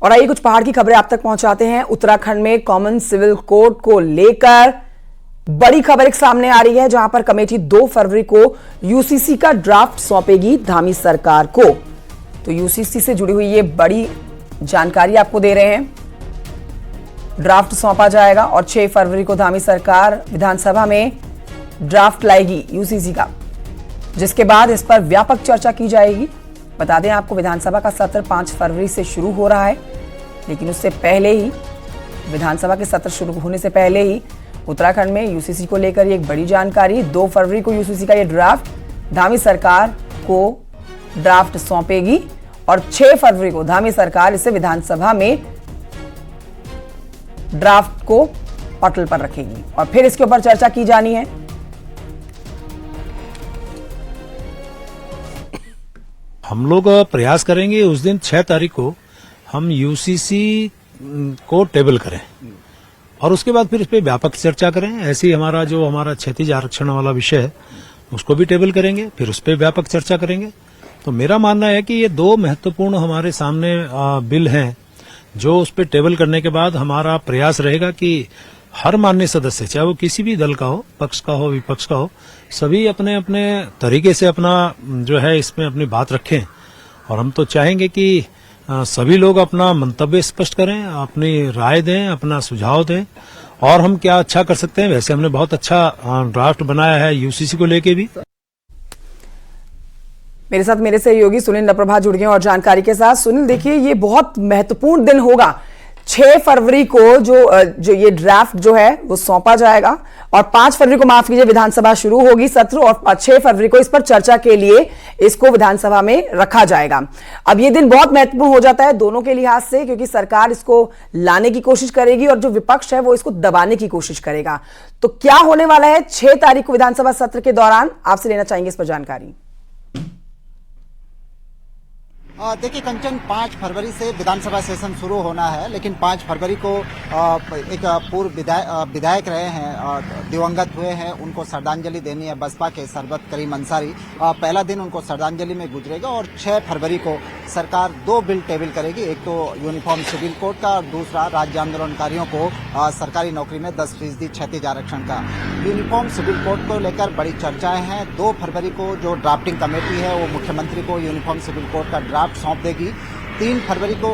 और आइए कुछ पहाड़ की खबरें आप तक पहुंचाते हैं। उत्तराखंड में कॉमन सिविल कोड को लेकर बड़ी खबर एक सामने आ रही है, जहां पर कमेटी 2 फरवरी को यूसीसी का ड्राफ्ट सौंपेगी धामी सरकार को। तो यूसीसी से जुड़ी हुई ये बड़ी जानकारी आपको दे रहे हैं। ड्राफ्ट सौंपा जाएगा और 6 फरवरी को धामी सरकार विधानसभा में ड्राफ्ट लाएगी यूसीसी का, जिसके बाद इस पर व्यापक चर्चा की जाएगी। बता दें आपको, विधानसभा का सत्र 5 फरवरी से शुरू हो रहा है, लेकिन उससे पहले ही, विधानसभा के सत्र शुरू होने से पहले ही उत्तराखंड में यूसीसी को लेकर एक बड़ी जानकारी। 2 फरवरी को यूसीसी का ये ड्राफ्ट धामी सरकार को ड्राफ्ट सौंपेगी और 6 फरवरी को धामी सरकार इसे विधानसभा में ड्राफ्ट को पटल पर रखेगी और फिर इसके ऊपर चर्चा की जानी है। हम लोग प्रयास करेंगे उस दिन 6 तारीख को हम यूसीसी को टेबल करें और उसके बाद फिर इस पे व्यापक चर्चा करें। ऐसे ही हमारा क्षैतिज आरक्षण वाला विषय है उसको भी टेबल करेंगे, फिर उस पे व्यापक चर्चा करेंगे। तो मेरा मानना है कि ये 2 महत्वपूर्ण हमारे सामने बिल हैं, जो उस पे टेबल करने के बाद हमारा प्रयास रहेगा कि हर माननीय सदस्य, चाहे वो किसी भी दल का हो, पक्ष का हो, विपक्ष का हो, सभी अपने अपने तरीके से अपना जो है इसमें अपनी बात रखें। और हम तो चाहेंगे कि सभी लोग अपना मंतव्य स्पष्ट करें, अपनी राय दें, अपना सुझाव दें और हम क्या अच्छा कर सकते हैं। वैसे हमने बहुत अच्छा ड्राफ्ट बनाया है यूसीसी को लेके भी। मेरे साथ मेरे सहयोगी सुनील नप्रभा जुड़ गए और जानकारी के साथ। सुनील, देखिए ये बहुत महत्वपूर्ण दिन होगा। 6 फरवरी को जो ये ड्राफ्ट जो है वो सौंपा जाएगा और 5 फरवरी को, माफ कीजिए, विधानसभा शुरू होगी सत्र और 6 फरवरी को इस पर चर्चा के लिए इसको विधानसभा में रखा जाएगा। अब ये दिन बहुत महत्वपूर्ण हो जाता है दोनों के लिहाज से, क्योंकि सरकार इसको लाने की कोशिश करेगी और जो विपक्ष है वो इसको दबाने की कोशिश करेगा। तो क्या होने वाला है 6 तारीख को विधानसभा सत्र के दौरान, आपसे लेना चाहेंगे इस पर जानकारी। देखिए कंचन, 5 फरवरी से विधानसभा सेशन शुरू होना है, लेकिन 5 फरवरी को एक पूर्व विधायक रहे हैं, दिवंगत हुए हैं, उनको श्रद्धांजलि देनी है। बसपा के सरबत करीम अंसारी, पहला दिन उनको श्रद्धांजलि में गुजरेगा और 6 फरवरी को सरकार 2 बिल टेबल करेगी। एक तो यूनिफॉर्म सिविल कोड का और दूसरा राज्य आंदोलनकारियों को सरकारी नौकरी में 10% क्षैतिज आरक्षण का। यूनिफॉर्म सिविल कोड को लेकर बड़ी चर्चाएं हैं। 2 फरवरी को जो ड्राफ्टिंग कमेटी है वो मुख्यमंत्री को यूनिफॉर्म सिविल कोड का ड्राफ्ट सौंप देगी। 3 फरवरी को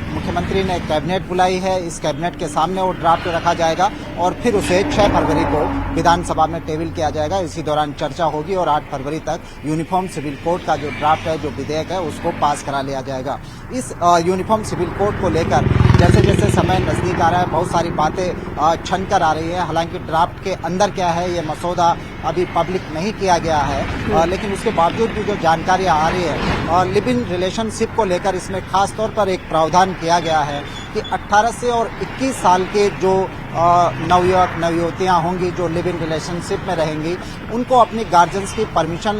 मुख्यमंत्री ने कैबिनेट बुलाई है, इस कैबिनेट के सामने वो ड्राफ्ट रखा जाएगा और फिर उसे 6 फरवरी को विधानसभा में टेबल किया जाएगा। इसी दौरान चर्चा होगी और 8 फरवरी तक यूनिफॉर्म सिविल कोड का जो ड्राफ्ट है, जो विधेयक है, उसको पास करा लिया जाएगा। इस यूनिफॉर्म सिविल कोड को लेकर जैसे जैसे समय नजदीक आ रहा है, बहुत सारी बातें छन कर आ रही है। हालांकि ड्राफ्ट के अंदर क्या है, ये मसौदा अभी पब्लिक नहीं किया गया है, लेकिन उसके बावजूद भी जो जानकारियां आ रही है, लिव इन रिलेशनशिप को लेकर इसमें खास तौर पर एक प्रावधान किया गया है कि 18 से और 21 साल के जो नवयुवक नवयुवतियां होंगी जो लिव इन रिलेशनशिप में रहेंगी, उनको अपनी गार्जियंस की परमिशन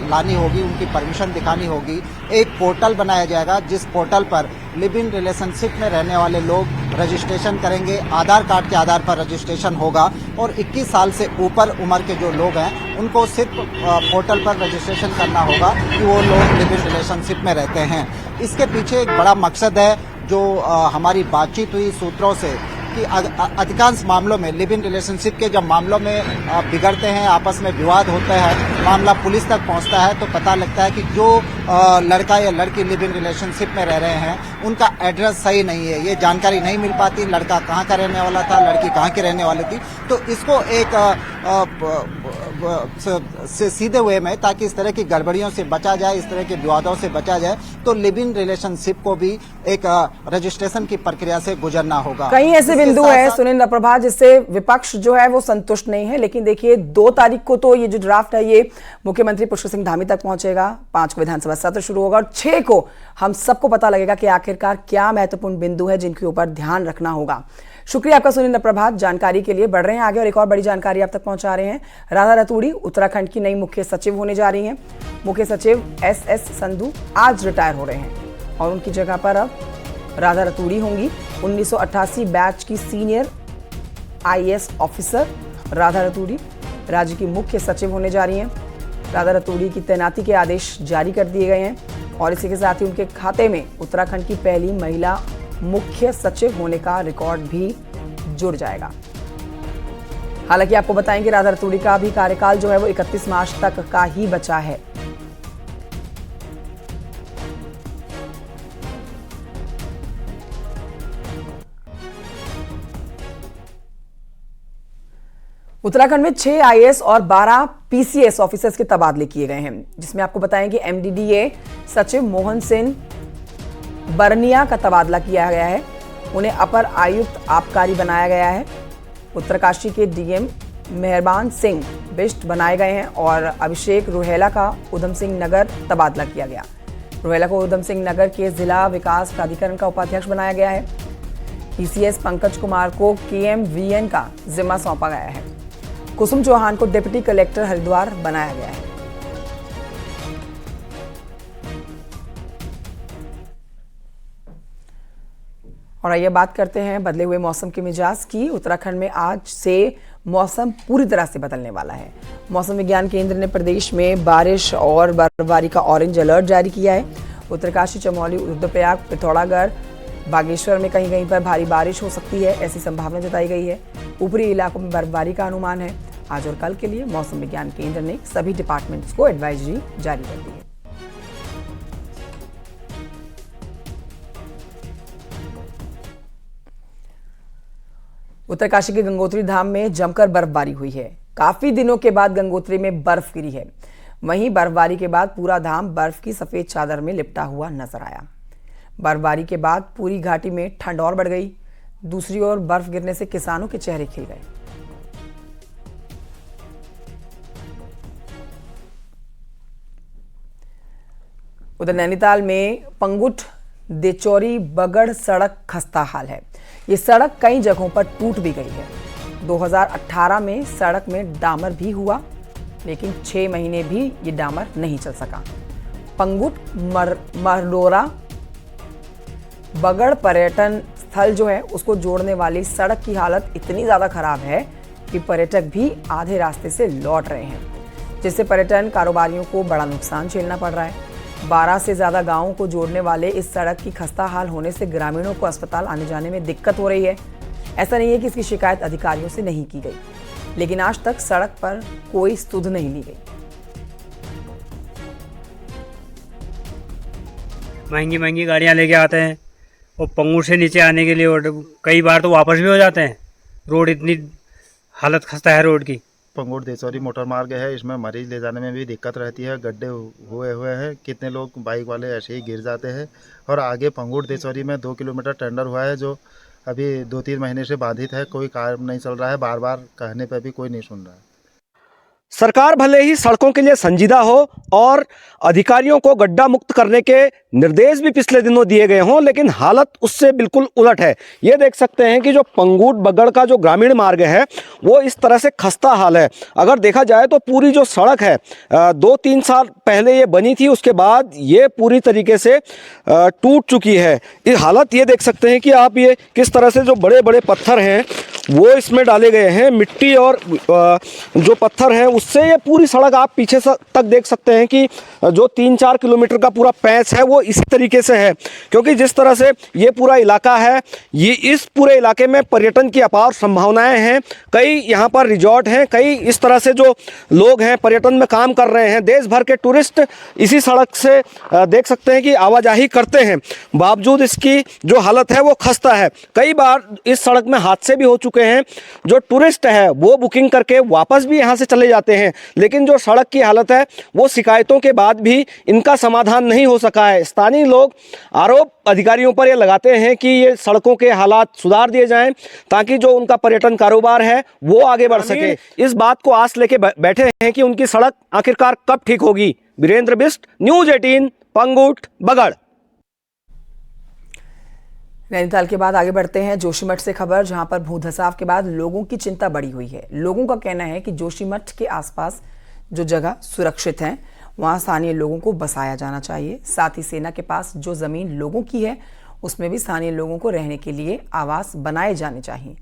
लानी होगी, उनकी परमिशन दिखानी होगी। एक पोर्टल बनाया जाएगा जिस पोर्टल पर लिव इन रिलेशनशिप में रहने वाले लोग रजिस्ट्रेशन करेंगे। आधार कार्ड के आधार पर रजिस्ट्रेशन होगा और 21 साल से ऊपर उम्र के जो लोग हैं उनको सिर्फ पोर्टल पर रजिस्ट्रेशन करना होगा कि वो लोग लिव इन रिलेशनशिप में रहते हैं। इसके पीछे एक बड़ा मकसद है, जो हमारी बातचीत हुई सूत्रों से, कि अधिकांश मामलों में लिव इन रिलेशनशिप के जब मामलों में बिगड़ते हैं, आपस में विवाद होता है, मामला पुलिस तक पहुंचता है, तो पता लगता है कि जो लड़का या लड़की लिव इन रिलेशनशिप में रह रहे हैं उनका एड्रेस सही नहीं है, ये जानकारी नहीं मिल पाती, लड़का कहाँ का रहने वाला था, लड़की कहाँ की रहने वाली थी। तो इसको एक सीधे वे में, ताकि इस तरह की गड़बड़ियों से बचा जाए, इस तरह के विवादों से बचा जाए, तो लिव इन रिलेशनशिप को भी एक रजिस्ट्रेशन की प्रक्रिया से गुजरना होगा। कई ऐसे बिंदु है सुनील नप्रभा जिससे विपक्ष जो है वो संतुष्ट नहीं है, लेकिन देखिए 2 तारीख को तो ये जो ड्राफ्ट है ये मुख्यमंत्री पुष्कर सिंह धामी तक पहुंचेगा, 5 को विधानसभा सत्र शुरू होगा और 6 को हम सबको पता लगेगा कि आखिरकार क्या महत्वपूर्ण बिंदु है जिनके ऊपर ध्यान रखना होगा। शुक्रिया आपका सुनील नप्रभा, जानकारी के लिए। बढ़ रहे हैं आगे और एक और बड़ी जानकारी आप तक पहुंचा रहे हैं। राधा रतूड़ी उत्तराखंड की नई मुख्य सचिव होने जा रही हैं। मुख्य सचिव एस संधू आज रिटायर हो रहे हैं और उनकी जगह पर अब राधा रतूड़ी होंगी। 1988 बैच की senior IAS officer Radha Raturi राज्य की मुख्य सचिव होने जा रही हैं। राधा रतूड़ी की तैनाती के आदेश जारी कर दिए गए हैं और इसी के साथ ही उनके खाते में उत्तराखंड की पहली महिला मुख्य सचिव होने का रिकॉर्ड भी जुड़ जाएगा। हालांकि आपको बताएं कि राधा रतूड़ी का भी कार्यकाल जो है वो 31 मार्च तक का ही बचा है। उत्तराखंड में 6 आईएएस और 12 पीसीएस ऑफिसर्स के तबादले किए गए हैं, जिसमें आपको बताएं कि एमडीडीए सचिव मोहन सिंह बरनिया का तबादला किया गया है। उन्हें अपर आयुक्त आबकारी बनाया गया है। उत्तरकाशी के डीएम मेहरबान सिंह बिष्ट बनाए गए हैं और अभिषेक रुहेला का उधम सिंह नगर तबादला किया गया। रुहेला को उधम सिंह नगर के जिला विकास प्राधिकरण का उपाध्यक्ष बनाया गया है। पीसीएस पंकज कुमार को केएमवीएन का जिम्मा सौंपा गया है। कुसुम चौहान को डिप्टी कलेक्टर हरिद्वार बनाया गया है। और आइए बात करते हैं बदले हुए मौसम के मिजाज की। उत्तराखंड में आज से मौसम पूरी तरह से बदलने वाला है। मौसम विज्ञान केंद्र ने प्रदेश में बारिश और बर्फबारी का ऑरेंज अलर्ट जारी किया है। उत्तरकाशी, चमोली, रुद्रप्रयाग, पिथौरागढ़, बागेश्वर में कहीं कहीं पर भारी बारिश हो सकती है, ऐसी संभावना जताई गई है। ऊपरी इलाकों में बर्फबारी का अनुमान है। आज और कल के लिए मौसम विज्ञान केंद्र ने सभी डिपार्टमेंट्स को एडवाइजरी जारी कर दी है। उत्तरकाशी के गंगोत्री धाम में जमकर बर्फबारी हुई है। काफी दिनों के बाद गंगोत्री में बर्फ गिरी है। वहीं बर्फबारी के बाद पूरा धाम बर्फ की सफेद चादर में लिपटा हुआ नजर आया। बर्फबारी के बाद पूरी घाटी में ठंड और बढ़ गई। दूसरी ओर बर्फ गिरने से किसानों के चेहरे खिल गए। उधर नैनीताल में पंगुट देचौरी बगड़ सड़क खस्ता हाल है। ये सड़क कई जगहों पर टूट भी गई है। 2018 में सड़क में डामर भी हुआ, लेकिन 6 महीने भी ये डामर नहीं चल सका। पंगुट मरडोरा बगड़ पर्यटन स्थल जो है उसको जोड़ने वाली सड़क की हालत इतनी ज्यादा खराब है कि पर्यटक भी आधे रास्ते से लौट रहे हैं, जिससे पर्यटन कारोबारियों को बड़ा नुकसान झेलना पड़ रहा है। 12 से ज्यादा गांवों को जोड़ने वाले इस सड़क की खस्ता हाल होने से ग्रामीणों को अस्पताल आने जाने में दिक्कत हो रही है। ऐसा नहीं है कि इसकी शिकायत अधिकारियों से नहीं की गई, लेकिन आज तक सड़क पर कोई सुध नहीं ली गई। महंगी महंगी गाड़ियां लेके आते हैं और पंगुर से नीचे आने के लिए कई बार तो वापस भी हो जाते हैं। रोड इतनी हालत खस्ता है रोड की। पंगुर देचौरी मोटर मार्ग है, इसमें मरीज ले जाने में भी दिक्कत रहती है। गड्ढे हुए हैं, कितने लोग बाइक वाले ऐसे ही गिर जाते हैं। और आगे पंगुर देचौरी में 2 किलोमीटर टेंडर हुआ है, जो अभी 2-3 महीने से बाधित है। कोई कार्य नहीं चल रहा है, बार बार कहने पर भी कोई नहीं सुन रहा है। सरकार भले ही सड़कों के लिए संजीदा हो और अधिकारियों को गड्ढा मुक्त करने के निर्देश भी पिछले दिनों दिए गए हों, लेकिन हालत उससे बिल्कुल उलट है। ये देख सकते हैं कि जो पंगुट बगड़ का जो ग्रामीण मार्ग है वो इस तरह से खस्ता हाल है। अगर देखा जाए तो पूरी जो सड़क है 2-3 साल पहले ये बनी थी, उसके बाद ये पूरी तरीके से टूट चुकी है। ये हालत ये देख सकते हैं कि आप ये किस तरह से जो बड़े बड़े पत्थर हैं वो इसमें डाले गए हैं। मिट्टी और जो पत्थर हैं उससे ये पूरी सड़क आप पीछे तक देख सकते हैं कि जो 3-4 किलोमीटर का पूरा पैच है वो इसी तरीके से है। क्योंकि जिस तरह से ये पूरा इलाका है, ये इस पूरे इलाके में पर्यटन की अपार संभावनाएं हैं। कई यहाँ पर रिजॉर्ट हैं, कई इस तरह से जो लोग हैं पर्यटन में काम कर रहे हैं। देश भर के टूरिस्ट इसी सड़क से देख सकते हैं कि आवाजाही करते हैं। बावजूद इसकी जो हालत है वो खस्ता है। कई बार इस सड़क में हादसे भी हो चुके हैं। जो टूरिस्ट है वो बुकिंग करके वापस भी यहाँ से चले जाते हैं, लेकिन जो सड़क की हालत है वो शिकायतों के बाद भी इनका समाधान नहीं हो सका है। स्थानीय लोग आरोप अधिकारियों पर ये लगाते हैं कि ये सड़कों के हालात सुधार दिए जाएं ताकि जो उनका पर्यटन कारोबार है वो आगे बढ़ सके। इस बात को आस लेके बैठे हैं कि उनकी सड़क आखिरकार कब ठीक होगी। वीरेंद्र बिष्ट, न्यूज़ 18, पंगुट बगड़। नैनीताल के बाद आगे बढ़ते हैं जोशीमठ से खबर, जहां पर भूधसाव के बाद लोगों की चिंता बढ़ी हुई है। लोगों का कहना है कि जोशीमठ के आसपास जो जगह सुरक्षित है वहां स्थानीय लोगों को बसाया जाना चाहिए। साथ ही सेना के पास जो जमीन लोगों की है उसमें भी स्थानीय लोगों को रहने के लिए आवास बनाए जाने चाहिए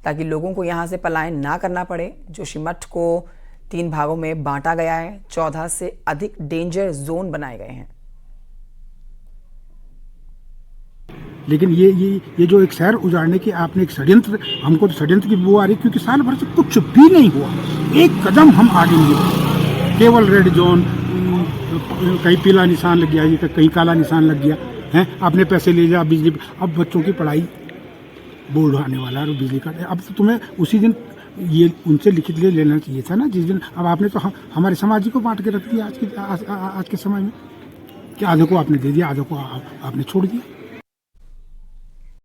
ताकि लोगों को यहां से पलायन ना करना पड़े। जोशीमठ को 3 भागों में बांटा गया है। 14 से अधिक डेंजर जोन बनाए गए हैं। लेकिन ये जो एक शहर उजाड़ने की आपने एक षड्यंत्र, हमको तो षड्यंत्र की वो आ रही, क्योंकि साल भर से कुछ भी नहीं हुआ, एक कदम हम आगे नहीं बढ़े। केवल रेड जोन, कहीं पीला निशान लग गया, कहीं काला निशान लग गया है, आपने पैसे ले लिया बिजली। अब बच्चों की पढ़ाई बोर्ड आने वाला है और बिजली का, अब तो तुम्हें उसी दिन ये उनसे लिखित ले लेना चाहिए था ना जिस दिन। अब आपने तो हमारे समाज को बांट के रख दिया आज के समय में, कि आधे को आपने दे दिया, आधे को आपने छोड़ दिया।